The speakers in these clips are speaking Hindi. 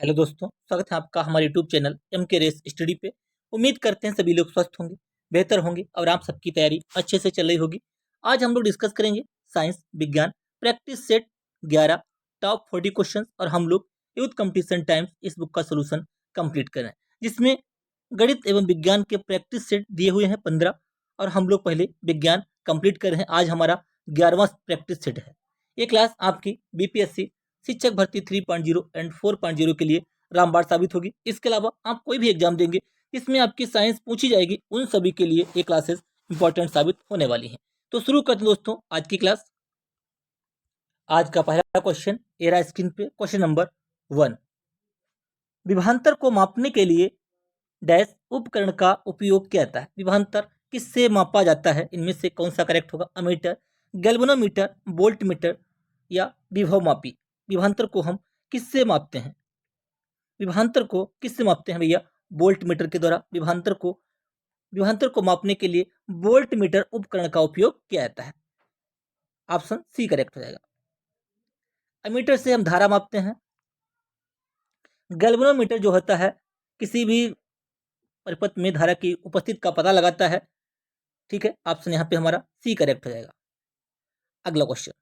हेलो दोस्तों, स्वागत है आपका हमारे यूट्यूब चैनल एम के रेस स्टडी पे। उम्मीद करते हैं सभी लोग स्वस्थ होंगे, बेहतर होंगे और आप सबकी तैयारी अच्छे से चल रही होगी। आज हम लोग डिस्कस करेंगे साइंस विज्ञान प्रैक्टिस सेट 11 टॉप 40 क्वेश्चंस और हम लोग यूथ कंपटीशन टाइम्स इस बुक का सोल्यूशन कंप्लीट कर रहे हैं, जिसमें गणित एवं विज्ञान के प्रैक्टिस सेट दिए हुए हैं 15 और हम लोग पहले विज्ञान कंप्लीट कर रहे हैं। आज हमारा 11वां प्रैक्टिस सेट है। ये क्लास आपकी बीपीएससी शिक्षक भर्ती 3.0 एंड 4.0 के लिए रामबाण साबित होगी। इसके अलावा आप कोई भी एग्जाम देंगे इसमें आपकी साइंस पूछी जाएगी, उन सभी के लिए ये क्लासेस इंपॉर्टेंट साबित होने वाली हैं। तो शुरू करते हैं दोस्तों आज की क्लास। आज का पहला क्वेश्चन ए रहा स्क्रीन पे, क्वेश्चन नंबर 1। विभवांतर को मापने के लिए डैश उपकरण का उपयोग किया जाता है। विभवांतर किससे मापा जाता है? इनमें से कौन सा करेक्ट होगा? अमीटर, गैल्वेनोमीटर, वोल्टमीटर या विभवमापी। विभवांतर को हम किससे मापते हैं? विभवांतर को किससे मापते हैं भैया? वोल्टमीटर के द्वारा। विभवांतर को मापने के लिए वोल्टमीटर उपकरण का उपयोग किया जाता है। ऑप्शन सी करेक्ट हो जाएगा। अमीटर से हम धारा मापते हैं। गैल्वेनोमीटर जो होता है किसी भी परिपथ में धारा की उपस्थिति का पता लगाता है। ठीक है, ऑप्शन यहाँ पे हमारा सी करेक्ट हो जाएगा। अगला क्वेश्चन,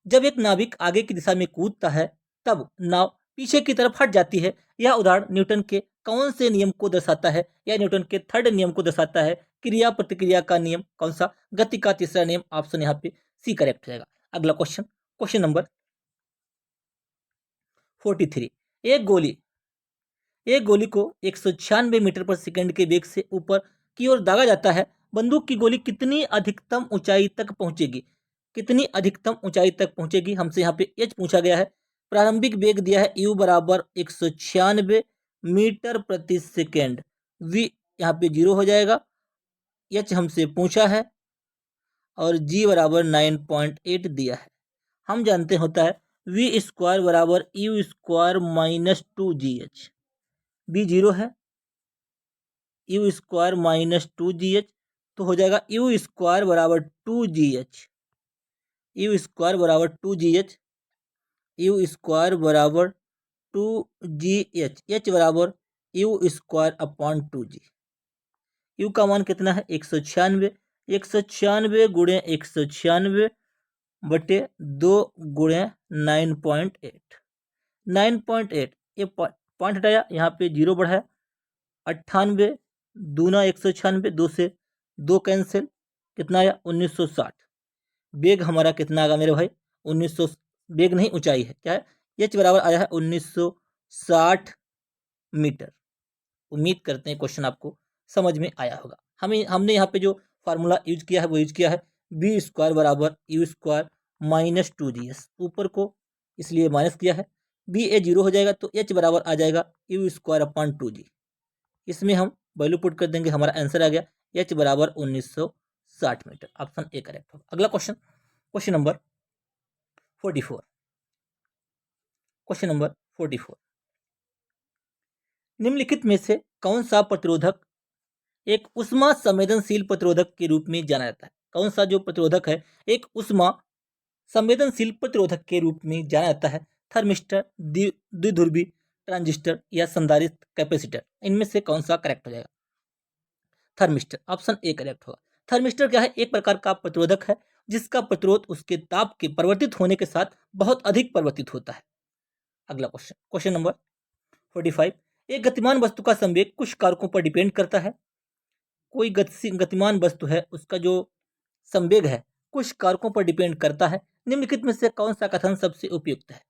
जब एक नाविक आगे की दिशा में कूदता है तब नाव पीछे की तरफ हट जाती है। यह उदाहरण न्यूटन के कौन से नियम को दर्शाता है? या न्यूटन के थर्ड नियम को दर्शाता है? क्रिया प्रतिक्रिया का नियम कौन सा? गति का तीसरा नियम। ऑप्शन यहाँ पे सी करेक्ट हो जाएगा। अगला क्वेश्चन, क्वेश्चन नंबर 43। एक गोली को 196 मीटर पर सेकंड के वेग से ऊपर की ओर दागा जाता है। बंदूक की गोली कितनी अधिकतम ऊंचाई तक पहुंचेगी? कितनी अधिकतम ऊंचाई तक पहुंचेगी? हमसे यहाँ पे एच पूछा गया है। प्रारंभिक वेग दिया है यू बराबर 196 मीटर प्रति सेकेंड। वी यहाँ पे 0 हो जाएगा। एच हमसे पूछा है और जी बराबर 9.8 दिया है। हम जानते होता है वी स्क्वायर बराबर u square minus 2GH। B 0 है, यू स्क्वायर माइनस 2GH तो हो जाएगा यू स्क्वायर बराबर 2GH। यू स्क्वायर बराबर 2GH, यू स्क्वायर बराबर 2GH, एच बराबर u square upon 2G। You का मान कितना है? 196। 196 गुणे 196 बटे 2 गुणे 9.8। 9.8 ये पॉइंट हटाया, यहाँ पे 0 बढ़ाया। 98 दूना 196, 2 से 2 कैंसिल, कितना आया? 1960। बेग हमारा कितना आएगा मेरे भाई? 1900। बेग नहीं, ऊंचाई है। क्या है? एच बराबर आया है 1960 मीटर। उम्मीद करते हैं क्वेश्चन आपको समझ में आया होगा। हमने यहाँ पे जो फार्मूला यूज किया है वो यूज किया है बी स्क्वायर बराबर यू स्क्वायर माइनस 2GS। ऊपर को इसलिए माइनस किया है। बी ए 0 हो जाएगा तो एच बराबर आ जाएगा यू स्क्वायर अपॉन 2G। इसमें हम वैल्यू पुट कर देंगे, हमारा आंसर आ गया एच बराबर 1960 मीटर। ऑप्शन ए करेक्ट होगा। अगला question, question number 44। Question number 44, निम्नलिखित में से कौन सा प्रतिरोधक एक उष्मा संवेदनशील प्रतिरोधक के रूप में जाना जाता है? कौन सा जो प्रतिरोधक है एक उष्मा संवेदनशील प्रतिरोधक के रूप में जाना जाता है? थर्मिस्टर, द्विध्रुवी ट्रांजिस्टर या संधारित्र कैपेसिटर। इनमें से कौन सा करेक्ट हो जाएगा? थर्मिस्टर। ऑप्शन ए करेक्ट होगा। थर्मिस्टर क्या है? एक प्रकार का प्रतिरोधक है जिसका प्रतिरोध उसके ताप के परिवर्तित होने के साथ बहुत अधिक परिवर्तित होता है। अगला क्वेश्चन, क्वेश्चन नंबर 45, एक गतिमान वस्तु का संवेग कुछ कारकों पर डिपेंड करता है। कोई गतिमान वस्तु है उसका जो संवेग है कुछ कारकों पर डिपेंड करता है। निम्नलिखित में से कौन सा कथन सबसे उपयुक्त है?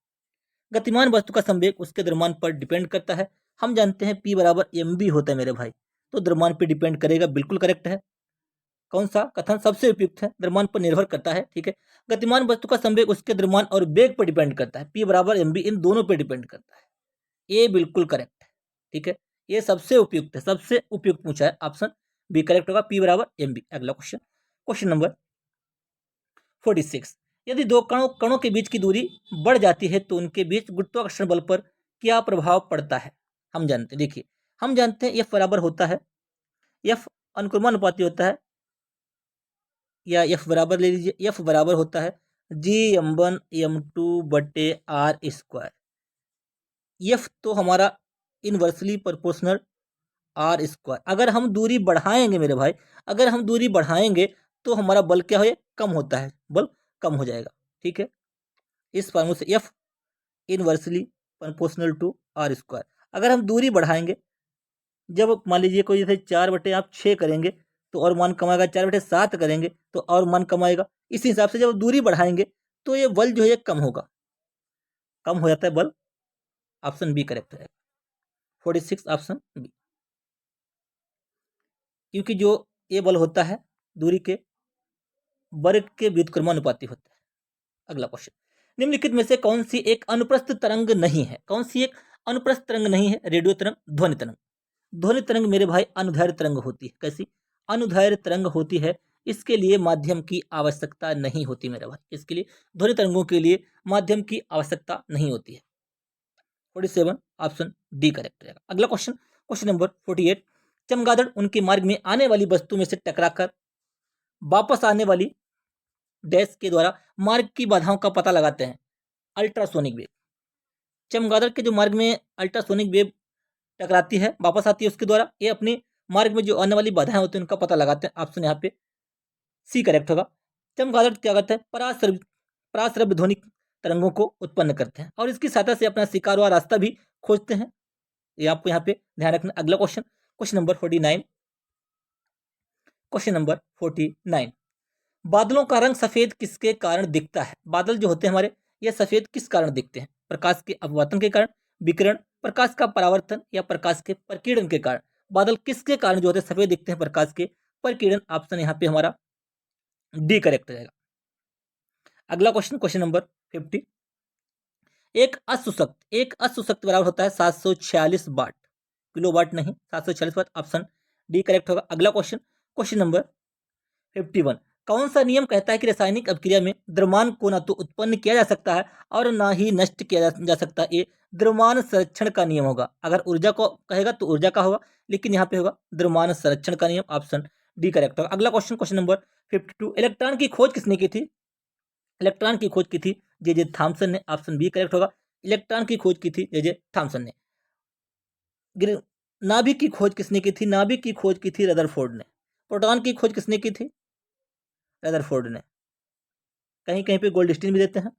गतिमान वस्तु का संवेग उसके द्रव्यमान पर डिपेंड करता है। हम जानते हैं P बराबर mv होता है मेरे भाई, तो द्रव्यमान पर डिपेंड करेगा, बिल्कुल करेक्ट है। कौन सा कथन सबसे उपयुक्त है? द्रव्यमान पर निर्भर करता है। ठीक है, गतिमान वस्तु का संवेग उसके द्रव्यमान और वेग पर डिपेंड करता है। P बराबर mv इन दोनों पर डिपेंड करता है। ये बिल्कुल करेक्ट है। ठीक है, ये सबसे उपयुक्त है, सबसे उपयुक्त पूछा है। ऑप्शन बी करेक्ट होगा, P बराबर mv। अगला क्वेश्चन, क्वेश्चन नंबर 46, यदि दो कणों के बीच की दूरी बढ़ जाती है तो उनके बीच गुरुत्वाकर्षण बल पर क्या प्रभाव पड़ता है? हम जानते हैं, देखिए हम जानते हैं F बराबर होता है, F अनुक्रमानुपाती होता है, या F बराबर ले लीजिए, F बराबर होता है G m1 m2 बटे R स्क्वायर। एफ तो हमारा इनवर्सली प्रोपोर्शनल आर स्क्वायर। अगर हम दूरी बढ़ाएंगे मेरे भाई, अगर हम दूरी बढ़ाएंगे तो हमारा बल क्या हो, कम होता है, बल कम हो जाएगा। ठीक है, इस फॉर्मूले से F inversely proportional to r square. अगर हम दूरी बढ़ाएंगे, जब मान लीजिए कोई जैसे 4/6 करेंगे तो और मान कमाएगा, 4/7 करेंगे तो और मान कमाएगा। इस हिसाब से जब दूरी बढ़ाएंगे तो ये बल जो है कम होगा, कम हो जाता है बल। ऑप्शन बी करेक्ट है, 46 ऑप्शन बी। क्योंकि जो ये बल होता है दूरी के वर्ग के व्युत्क्रमानुपाती होता है। अगला क्वेश्चन, निम्नलिखित में से कौन सी एक अनुप्रस्थ तरंग नहीं है, कौन सी एक अनुप्रस्थ तरंग नहीं है? रेडियो तरंग, ध्वनि तरंग। ध्वनि तरंग मेरे भाई अनुदैर्ध्य तरंग होती है। कैसी? अनुदैर्ध्य तरंग होती है। इसके लिए माध्यम की आवश्यकता नहीं होती मेरे भाई, इसके लिए ध्वनि तरंगों के लिए माध्यम की आवश्यकता नहीं होती है। 47 ऑप्शन डी करेक्ट रहेगा। अगला क्वेश्चन, क्वेश्चन नंबर 48, चमगादड़ उनके मार्ग में आने वाली वस्तु में से टकराकर वापस आने वाली डैश के द्वारा मार्ग की बाधाओं का पता लगाते हैं। Ultrasonic wave. चमगादड़ के जो मार्ग में अल्ट्रासोनिक वेव टकराती है, वापस आती है, उसके द्वारा ये अपने मार्ग में जो आने वाली बाधाएं होती हैं उनका पता लगाते हैं। ऑप्शन यहाँ पे सी करेक्ट होगा। चमगादड़ क्या करते हैं? पराश्रव्य ध्वनिक तरंगों को उत्पन्न करते हैं और इसकी सहायता से अपना शिकार व रास्ता भी खोजते हैं। ये आपको यहाँ पे ध्यान रखना। अगला question, question number 49, question number 49, बादलों का रंग सफेद किसके कारण दिखता है? बादल जो होते हैं हमारे, ये सफेद किस कारण दिखते हैं? प्रकाश के अपवर्तन के कारण, विकिरण, प्रकाश का परावर्तन या प्रकाश के प्रकीर्णन के कारण? बादल किसके कारण जो होते हैं सफेद दिखते हैं? प्रकाश के प्रकीर्णन। ऑप्शन यहाँ पे हमारा डी करेक्ट रहेगा। अगला क्वेश्चन, क्वेश्चन नंबर 50, एक अशुशक्त बराबर होता है 746 वाट, किलोवाट नहीं, 746 वाट। ऑप्शन डी करेक्ट होगा। अगला क्वेश्चन, क्वेश्चन नंबर 51, कौन सा नियम कहता है कि रासायनिक अभिक्रिया में द्रव्यमान को ना तो उत्पन्न किया जा सकता है और ना ही नष्ट किया जा सकता है? ये द्रव्यमान संरक्षण का नियम होगा। अगर ऊर्जा को कहेगा तो ऊर्जा का होगा, लेकिन यहाँ पे होगा द्रव्यमान संरक्षण का नियम। ऑप्शन डी करेक्ट होगा। अगला क्वेश्चन, क्वेश्चन नंबर 52, इलेक्ट्रॉन की खोज किसने की थी? इलेक्ट्रॉन की खोज की थी जे थॉमसन ने। ऑप्शन बी करेक्ट होगा। इलेक्ट्रॉन की खोज की थी जे थॉमसन ने। नाभिक की खोज किसने की थी? नाभिक की खोज की थी रदरफोर्ड ने। प्रोटॉन की खोज किसने की थी? रदरफोर्ड ने। कहीं कहीं पे गोल्डस्टीन भी देते हैं।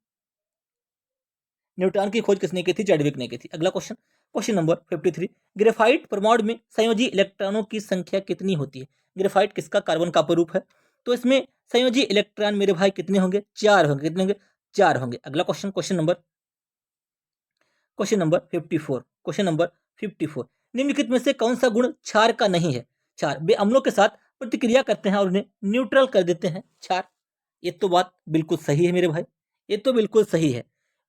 न्यूट्रॉन की खोज किसने की थी? चैडविक ने की थी। अगला क्वेश्चन, क्वेश्चन नंबर 53, ग्रेफाइट परमाणु में संयोजी इलेक्ट्रॉनों की संख्या कितनी होती है? ग्रेफाइट किसका कार्बन का अपरूप है? तो इसमें संयोजी इलेक्ट्रॉन मेरे भाई कितने होंगे? 4 होंगे। कितने होंगे? 4 होंगे। अगला question, question number 54, question number 54, निम्नलिखित में से कौन सा गुण क्षार का नहीं है? क्षार वे अम्लों के साथ प्रतिक्रिया करते हैं और उन्हें न्यूट्रल कर देते हैं। क्षार, ये तो बात बिल्कुल सही है मेरे भाई, ये तो बिल्कुल सही है।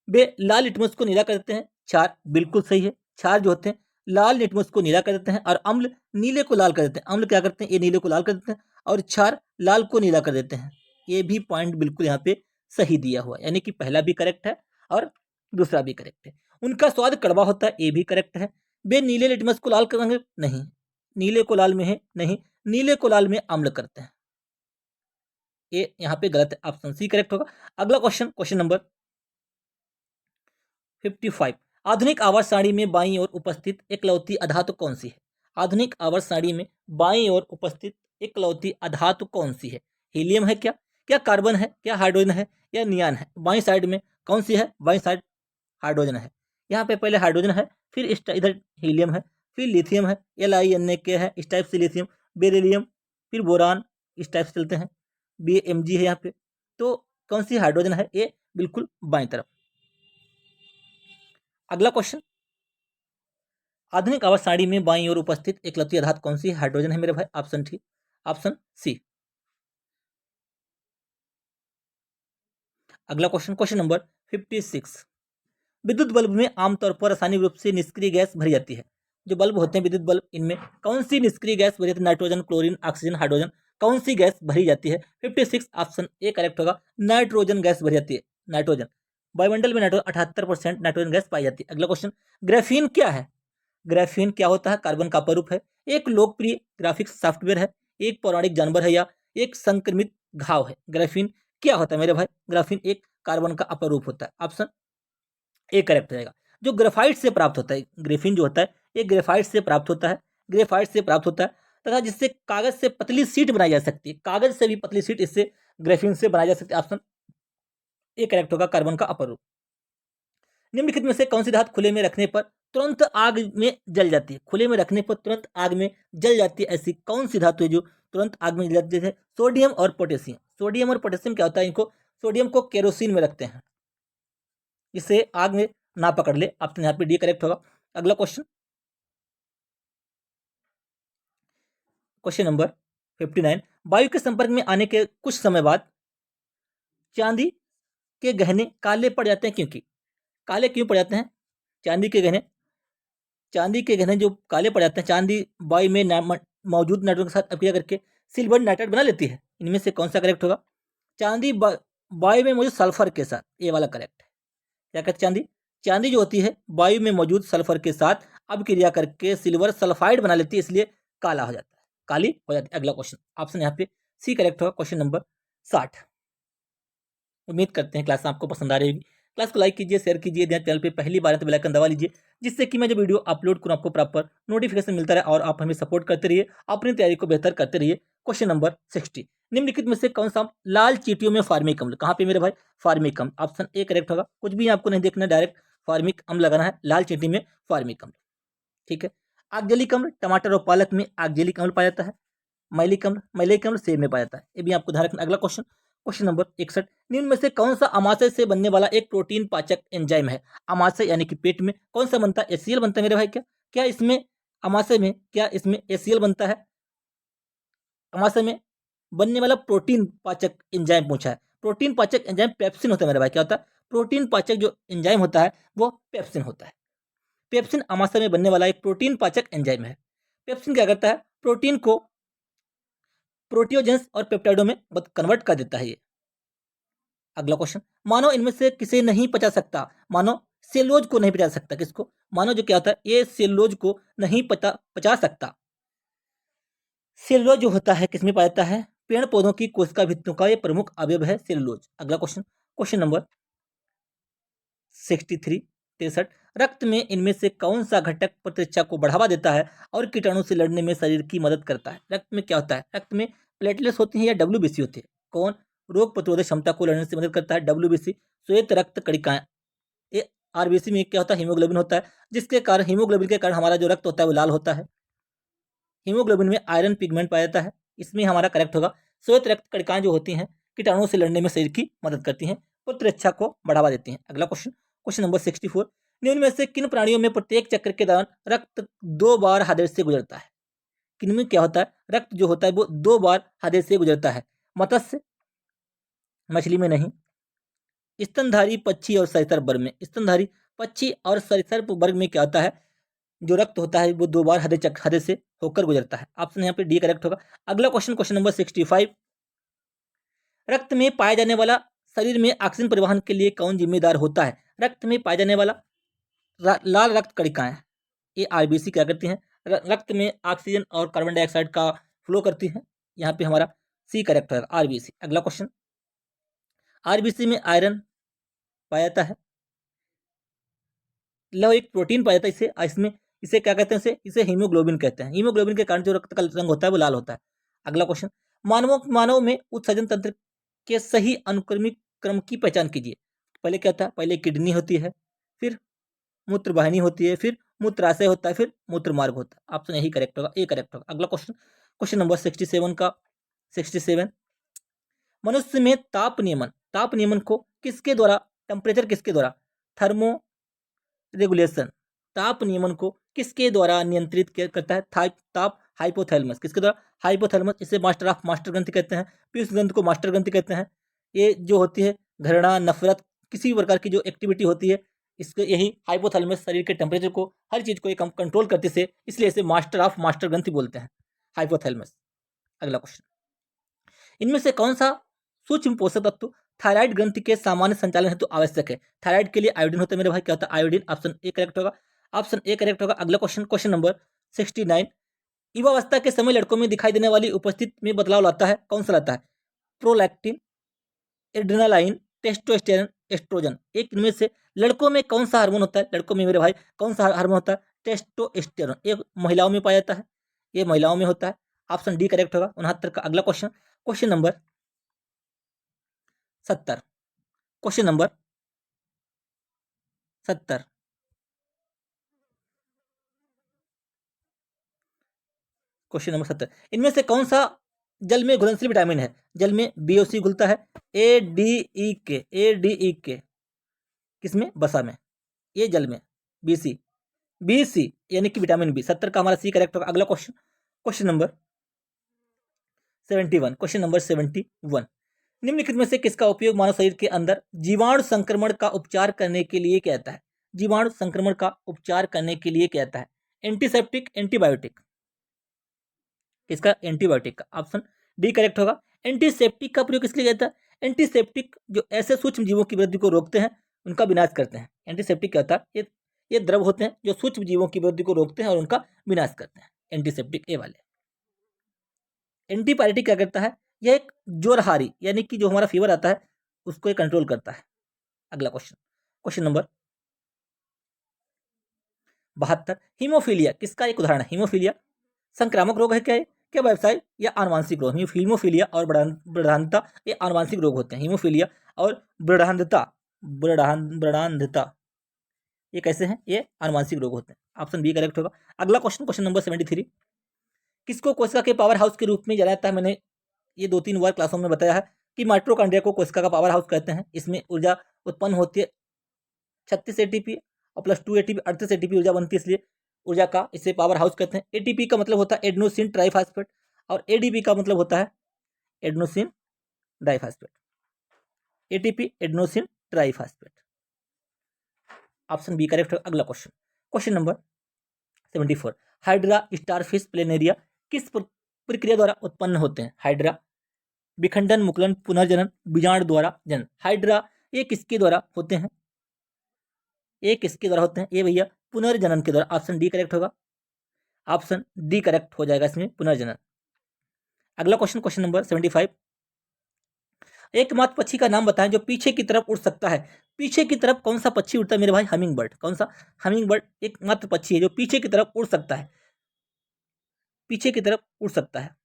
वे लाल लिटमस को नीला कर देते हैं। क्षार बिल्कुल सही है। क्षार जो होते हैं लाल लिटमस को नीला कर देते हैं और अम्ल नीले को लाल कर देते हैं। अम्ल क्या करते हैं? ये नीले को लाल कर देते हैं और क्षार लाल को नीला कर देते हैं। ये भी पॉइंट बिल्कुल यहाँ पे सही दिया हुआ है, यानी कि पहला भी करेक्ट है और दूसरा भी करेक्ट है। उनका स्वाद कड़वा होता है, ये भी करेक्ट है। वे नीले लिटमस को लाल करेंगे? नहीं, नीले को लाल में है नहीं, नीले को लाल में अम्ल करते हैं। ये यहाँ पे गलत है, ऑप्शन सी करेक्ट होगा। अगला क्वेश्चन, क्वेश्चन नंबर 55, आधुनिक आवर्त सारणी में बाईं ओर उपस्थित एकलौती अधातु कौन सी है? आधुनिक आवर्त सारणी में बाईं ओर उपस्थित एकलौती अधातु कौन सी है? हीलियम है क्या? क्या कार्बन है? क्या हाइड्रोजन है? या नियान है? बाईं साइड में कौन सी है? बाईं साइड हाइड्रोजन है। यहाँ पे पहले हाइड्रोजन है, फिर इधर हीलियम है, फिर लिथियम है, LiNa है, इस टाइप से लिथियम, बेरिलियम, फिर बोरान, इस टाइप से चलते हैं, Bmg है यहाँ पे। तो कौन सी हाइड्रोजन है? ये बिल्कुल बाईं तरफ। अगला क्वेश्चन, आधुनिक आवर्त सारणी में बाईं ओर उपस्थित एकलौती अधातु कौन सी? हाइड्रोजन है मेरे भाई। Option T, option C. अगला क्वेश्चन, क्वेश्चन नंबर 56, विद्युत बल्ब में आमतौर पर रासायनिक रूप से निष्क्रिय गैस भरी जाती है। जो बल्ब होते हैं विद्युत बल्ब, इनमें कौन सी निष्क्रिय गैस भरी जाती है? नाइट्रोजन, क्लोरीन, ऑक्सीजन, हाइड्रोजन, कौन सी गैस भरी जाती है? 56 ऑप्शन ए करेक्ट होगा। नाइट्रोजन गैस भरी जाती है। नाइट्रोजन, वायुमंडल में नाइट्रोजन 78% नाइट्रोजन गैस पाई जाती है। अगला क्वेश्चन, ग्राफीन क्या है? ग्राफीन क्या होता है? कार्बन का अपरूप है। एक लोकप्रिय ग्राफिक्स सॉफ्टवेयर है, एक पौराणिक जानवर है या एक संक्रमित घाव है? ग्राफीन क्या होता है मेरे भाई? ग्राफीन एक कार्बन का अपरूप होता है। ऑप्शन ए करेक्ट रहेगा। जो ग्रेफाइट से प्राप्त होता है। ग्रेफीन जो होता है ये ग्रेफाइट से प्राप्त होता है, ग्रेफाइट से प्राप्त होता है तथा जिससे कागज से पतली सीट बनाई जा सकती है। कागज से भी पतली सीट इससे ग्रेफीन से बनाई जा सकती है। ऑप्शन ए करेक्ट होगा, कार्बन का अपर रूप। निम्नलिखित में से कौन सी धातु खुले में रखने पर तुरंत आग में जल जाती है? खुले में रखने पर तुरंत आग में जल जाती है, ऐसी कौन सी धातु है जो तुरंत आग में जल जाती है? सोडियम और पोटेशियम। सोडियम और पोटेशियम क्या होता है, इनको सोडियम को केरोसिन में रखते हैं, इससे आग में ना पकड़ ले। ऑप्शन यहाँ पे डी करेक्ट होगा। अगला क्वेश्चन, क्वेश्चन नंबर 59। वायु के संपर्क में आने के कुछ समय बाद चांदी के गहने काले पड़ जाते हैं, क्योंकि काले क्यों पड़ जाते हैं? चांदी के गहने जो काले पड़ जाते हैं, चांदी वायु में मौजूद नाइट्रोजन के साथ अभिक्रिया करके सिल्वर नाइट्राइड बना लेती है। इनमें से कौन सा करेक्ट होगा? चांदी वायु में मौजूद सल्फर के साथ, ये वाला करेक्ट है। क्या कहते हैं? चांदी जो होती है वायु में मौजूद सल्फर के साथ अभिक्रिया करके सिल्वर सल्फाइड बना लेती है, इसलिए काला हो जाता है, काली हो जाती है। अगला क्वेश्चन, ऑप्शन यहाँ पे सी करेक्ट होगा, क्वेश्चन नंबर 60। उम्मीद करते हैं क्लास आपको पसंद आ रही होगी। क्लास को लाइक कीजिए, शेयर कीजिए, चैनल पे पहली बार है तो बेल आइकन दबा लीजिए, जिससे कि मैं जो वीडियो अपलोड करूँ आपको प्रॉपर नोटिफिकेशन मिलता रहे और आप हमें सपोर्ट करते रहिए, अपनी तैयारी को बेहतर करते रहिए। क्वेश्चन नंबर 60, निम्नलिखित में से कौन सा लाल चींटियों में फार्मिक अम्ल? कहाँ पे मेरे भाई? फार्मिक अम्ल। ऑप्शन ए करेक्ट होगा। कुछ भी आपको नहीं देखना, डायरेक्ट फार्मिक अम्ल लगाना है। लाल चींटी में फार्मिक अम्ल, ठीक है। आगजलिक अम्ल, टमाटर और पालक में आगजलिक अम्ल पाया जाता है। मैलिक अम्ल सेब में पाया जाता है, ये भी आपको ध्यान रखना। अगला क्वेश्चन, क्वेश्चन नंबर 61। निम्न में से कौन सा अमाशय से बनने वाला एक प्रोटीन पाचक एंजाइम है? अमाशय यानी कि पेट में कौन सा बनता है? एचसीएल बनता है मेरे भाई। क्या क्या इसमें अमाशय में, क्या इसमें एचसीएल बनता है? अमाशय में बनने वाला प्रोटीन पाचक एंजाइम पूछा है। प्रोटीन पाचक एंजाइम पेप्सिन होता है मेरे भाई। क्या होता है? प्रोटीन पाचक जो एंजाइम होता है वो पेप्सिन होता है। पेप्सिन अमाशय में बनने वाला एक प्रोटीन पाचक एंजाइम है। पेप्सिन क्या करता है? प्रोटीन को प्रोटियोजेंस और पेप्टाइडों में कन्वर्ट कर देता है ये। अगला क्वेश्चन, मानव इनमें से किसे नहीं पचा सकता? मानव सेलुलोज को नहीं पचा सकता। किसको? मानव जो क्या होता है ये सेलुलोज को नहीं पचा सकता। सेलुलोज जो होता है किसमें पाया जाता है? पेड़ पौधों की कोशिका भित्तियों का ये प्रमुख अवयव है सेलुलोज। अगला क्वेश्चन, क्वेश्चन नंबर 63। रक्त में इनमें से कौन सा घटक प्रतिरक्षा को बढ़ावा देता है और कीटाणु से लड़ने में शरीर की मदद करता है? रक्त में क्या होता है? रक्त में प्लेटलेट्स होती हैं या डब्ल्यूबीसी होती है? कौन रोग प्रतिरोधक क्षमता को लड़ने से मदद करता है? डब्ल्यूबीसी, श्वेत रक्त कणिकाएं। ये आरबीसी में क्या होता है? हीमोग्लोबिन होता है, जिसके कारण हीमोग्लोबिन के कारण हमारा जो रक्त होता है वो लाल होता है। हीमोग्लोबिन में आयरन पिगमेंट पाया जाता है, इसमें हमारा करेक्ट होगा। श्वेत रक्त कणिकाएं जो होती हैं कीटाणुओं से लड़ने में शरीर की मदद करती हैं, प्रतिरक्षा को बढ़ावा देती हैं। अगला क्वेश्चन, क्वेश्चन नंबर 64। निम्न में से किन प्राणियों में प्रत्येक चक्र के दौरान रक्त 2 बार हृदय से गुजरता है? किन में क्या होता है? रक्त जो होता है वो 2 बार हृदय से गुजरता है। मत्स्य, मछली में नहीं। स्तनधारी पक्षी और सरिसृप वर्ग में, स्तनधारी पक्षी और सरिसृप वर्ग में क्या होता है? जो रक्त होता है वो 2 बार हृदय से होकर गुजरता है। ऑप्शन यहाँ पे डी करेक्ट होगा। अगला क्वेश्चन, क्वेश्चन नंबर 65। रक्त में पाया जाने वाला शरीर में ऑक्सीजन परिवहन के लिए कौन जिम्मेदार होता है? रक्त में पाया जाने वाला लाल रक्त कणिकाएं, ये आरबीसी क्या करती हैं? रक्त में ऑक्सीजन और कार्बन डाइऑक्साइड का फ्लो करती हैं। यहाँ पे हमारा सी करेक्ट होगा, आरबीसी। अगला क्वेश्चन, आरबीसी में आयरन पाया जाता है, लव एक प्रोटीन पाया जाता है इसे, इसमें इसे क्या कहते हैं? इसे हीमोग्लोबिन कहते हैं। हीमोग्लोबिन के कारण जो रक्त का रंग होता है वो लाल होता है। अगला क्वेश्चन, मानव में उत्सर्जन तंत्र के सही अनुक्रमिक क्रम की पहचान कीजिए। पहले क्या था? पहले किडनी होती है, फिर मूत्र वाहिनी होती है, फिर मूत्राशय होता है, फिर मूत्र मार्ग होता है। ऑप्शन यही करेक्ट होगा, ए करेक्ट होगा। अगला क्वेश्चन, क्वेश्चन नंबर 67 का 67। मनुष्य में ताप नियमन को किसके द्वारा, टेम्परेचर किसके द्वारा, थर्मो रेगुलेशन, ताप नियमन को किसके द्वारा नियंत्रित करता है? ताप हाइपोथैलेमस, किसके द्वारा? हाइपोथैलेमस। इसे मास्टर ग्रंथि कहते हैं। पीयूष ग्रंथि को मास्टर ग्रंथि कहते हैं। ये जो होती है घृणा, नफरत, किसी भी प्रकार की जो एक्टिविटी होती है, इसके यही हाइपोथैलेमस शरीर के टेम्परेचर को, हर चीज को कम कंट्रोल करते से, इसलिए इसे मास्टर ग्रंथि बोलते हैं, हाइपोथैलेमस। अगला क्वेश्चन, इनमें से कौन सा सूक्ष्म पोषक तत्व थायराइड ग्रंथि के सामान्य संचालन हेतु आवश्यक है? थायराइड के लिए आयोडीन होता है मेरे भाई। क्या होता है? आयोडीन। ऑप्शन ए करेक्ट होगा, ऑप्शन ए करेक्ट होगा। अगला क्वेश्चन, क्वेश्चन नंबर 69। युवावस्था के समय लड़कों में दिखाई देने वाली उपस्थिति में बदलाव लाता है, कौन सा लाता है? Prolactin, adrenaline, testosterone oestrogen. एक इनमें से लड़कों में कौन सा हार्मोन होता है? लड़कों में मेरे भाई कौन सा हार्मोन होता है? टेस्टोस्टेरोन। ये महिलाओं में पाया जाता है, ये महिलाओं में होता है। ऑप्शन डी करेक्ट होगा। 69 का अगला question, question number 70। Question number 70, question number 70, इनमें से कौन सा जल में घुलनशील विटामिन है? जल में बीओसी घुलता है, ए डी ई के किसमें? बसा में। ये जल में बी सी यानी कि विटामिन बी। 70 का हमारा सी करेक्ट होगा। अगला question, question number 71, question number 71, निम्नलिखित में से किसका उपयोग मानव शरीर के अंदर जीवाणु संक्रमण का उपचार करने के लिए किया जाता है? जीवाणु संक्रमण का उपचार करने के लिए किया जाता है? एंटीसेप्टिक, एंटीबायोटिक, किसका? एंटीबायोटिक का। ऑप्शन डी करेक्ट होगा। एंटीसेप्टिक का प्रयोग किस लिए किया जाता है? एंटीसेप्टिक जो ऐसे सूक्ष्म जीवों की वृद्धि को रोकते हैं, उनका विनाश करते हैं। एंटीसेप्टिक क्या होता है? ये द्रव होते हैं जो सूक्ष्म जीवों की वृद्धि को रोकते हैं और उनका विनाश करते हैं। एंटीसेप्टिक ए वाले। एंटीबायोटिक क्या करता है? यह एक जोरहारी यानी कि जो हमारा फीवर आता है उसको कंट्रोल करता है। अगला क्वेश्चन, क्वेश्चन नंबर 72, हीमोफीलिया किसका एक उदाहरण है? हीमोफीलिया संक्रामक रोग है क्या? क्या व्यवसाय या आनुवांशिक रोग? हीमोफीलिया और बढ़ांधता ये आनुवांशिक रोग होते हैं। हीमोफीलिया और बढ़ांधता ये कैसे हैं? ये आनुवांशिक रोग होते हैं। ऑप्शन बी करेक्ट होगा। अगला क्वेश्चन, क्वेश्चन नंबर 73, किसको कोशिका के पावर हाउस के रूप में जाना जाता है? मैंने ये 2-3 बार क्लासों में बताया है कि माइटोकॉन्ड्रिया को कोशिका का पावर हाउस कहते हैं। इसमें ऊर्जा उत्पन्न होती है 36 एटीपी और प्लस 2 एटीपी 38 एटीपी ऊर्जा बनती है, इसलिए ऊर्जा का इसे पावर हाउस कहते हैं। एटीपी का मतलब होता है एडेनोसिन ट्राइफॉस्फेट और एडीपी का मतलब होता है adenosine diphosphate. ATP adenosine triphosphate. Option B correct है। अगला question, question number 74, hydra starfish planaria किस प्रक्रिया द्वारा उत्पन्न होते हैं? हाइड्रा विखंडन, मुकुलन, पुनर्जनन, बीजाणु द्वारा जनन। हाइड्रा ये किसके द्वारा होते हैं? ये किसके द्वारा होते हैं? ये भैया पुनर्जनन के द्वारा। ऑप्शन डी करेक्ट होगा। ऑप्शन डी करेक्ट हो जाएगा इसमें, पुनर्जनन। अगला क्वेश्चन, क्वेश्चन नंबर 75, एकमात्र पक्षी का नाम बताएं जो पीछे की तरफ उड़ सकता है। पीछे की तरफ कौन सा पक्षी उड़ता है मेरे भाई? Humming bird. कौन सा? हमिंग बर्ड एकमात्र पक्षी है जो पीछे की तरफ उड़ सकता है। पीछे की तरफ उड़ सकता है।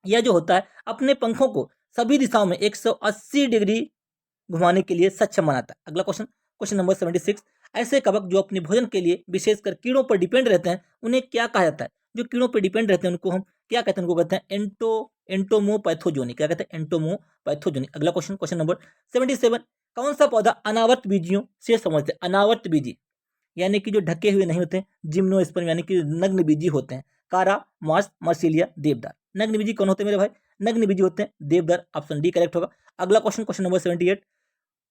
यह जो होता है अपने पंखों को सभी दिशाओं में 180 डिग्री घुमाने के लिए सक्षम बनाता है। अगला क्वेश्चन, क्वेश्चन नंबर 76, ऐसे कवक जो अपने भोजन के लिए विशेषकर कीड़ों पर डिपेंड रहते हैं उन्हें क्या कहा जाता है? जो कीड़ों पर डिपेंड रहते हैं उनको हम क्या कहते हैं? उनको कहते हैं एंटोमोपैथोजोनी। क्या कहते हैं? एंटोमोपैथोजोनी। अगला क्वेश्चन, क्वेश्चन नंबर 77, कौन सा पौधा अनावर्त बीजियों से समझते हैं? अनावर्त बीजी यानी कि जो ढके हुए नहीं होते, जिम्नोस्पर्म यानी कि नग्न बीजी होते हैं। कारा, मार्स, मर्सिलिया, देवदार। नग्न बीजी कौन होते हैं मेरे भाई? नग्न बीजी होते हैं देवदार। ऑप्शन डी करेक्ट होगा। अगला क्वेश्चन, क्वेश्चन नंबर 78,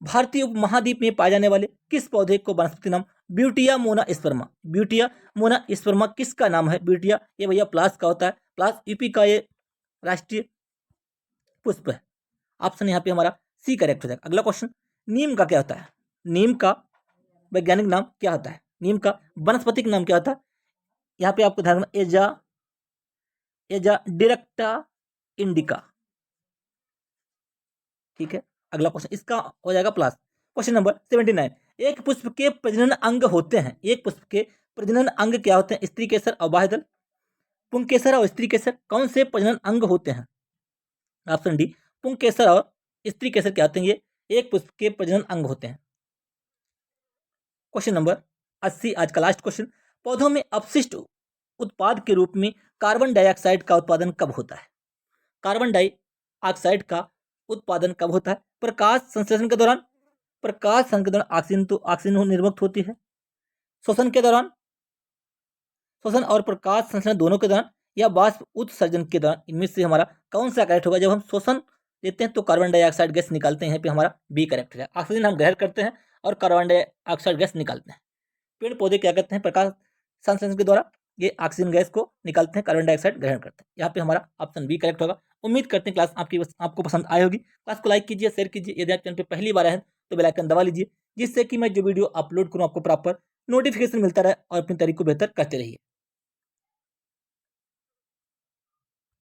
भारतीय उपमहाद्वीप में पाए जाने वाले किस पौधे को वनस्पति नाम ब्यूटिया मोनास्पर्मा? ब्यूटिया मोनास्पर्मा किसका नाम है? ब्यूटिया ये भैया प्लास का होता है। प्लास यूपी का ये राष्ट्रीय पुष्प है। ऑप्शन यहाँ पे हमारा सी करेक्ट हो जाएगा। अगला क्वेश्चन, नीम का क्या होता है? नीम का वैज्ञानिक नाम क्या होता है? नीम का वनस्पतिक नाम क्या होता है? यहाँ पे आपको ध्यान रखना, एजा डायरेक्टा इंडिका। ठीक है। अगला क्वेश्चन इसका हो जाएगा प्लस। क्वेश्चन नंबर 79, एक पुष्प के प्रजनन अंग होते हैं। एक पुष्प के प्रजनन अंग क्या होते हैं? स्त्री केसर और बाह्यदल। पुंकेसर और स्त्री केसर कौन से प्रजनन अंग होते हैं? ऑप्शन डी पुंकेसर और स्त्री केसर क्या होते हैं? ये एक पुष्प के प्रजनन अंग होते हैं। क्वेश्चन नंबर 80, आज का लास्ट क्वेश्चन, पौधों में अपशिष्ट उत्पाद के रूप में कार्बन डाइऑक्साइड का उत्पादन कब होता है? कार्बन डाइऑक्साइड का उत्पादन कब होता है? प्रकाश संश्लेषण के दौरान। प्रकाश संश्लेषण के दौरान ऑक्सीजन निर्मुक्त होती है। श्वसन के दौरान, श्वसन और प्रकाश संश्लेषण दोनों के दौरान, या वाष्प उत्सर्जन के दौरान। इनमें से हमारा कौन सा करेक्ट होगा? जब हम श्वसन लेते हैं तो कार्बन डाइऑक्साइड गैस निकालते हैं, यहाँ पे हमारा बी करेक्ट है। ऑक्सीजन हम ग्रहण करते हैं और कार्बन डाइऑक्साइड गैस निकालते हैं। पेड़ पौधे क्या करते हैं? प्रकाश संश्लेषण के द्वारा ये ऑक्सीजन गैस को निकालते हैं, कार्बन डाइऑक्साइड ग्रहण करते हैं। यहाँ पे हमारा ऑप्शन बी करेक्ट होगा। उम्मीद करते हैं क्लास आपको पसंद आई होगी। क्लास को लाइक कीजिए, शेयर कीजिए। यदि आप चैनल पे पहली बार आए हैं तो बेल आइकन दबा लीजिए, जिससे कि मैं जो वीडियो अपलोड करूँ आपको प्रॉपर नोटिफिकेशन मिलता रहे और अपनी तरीके को बेहतर करते रहिए।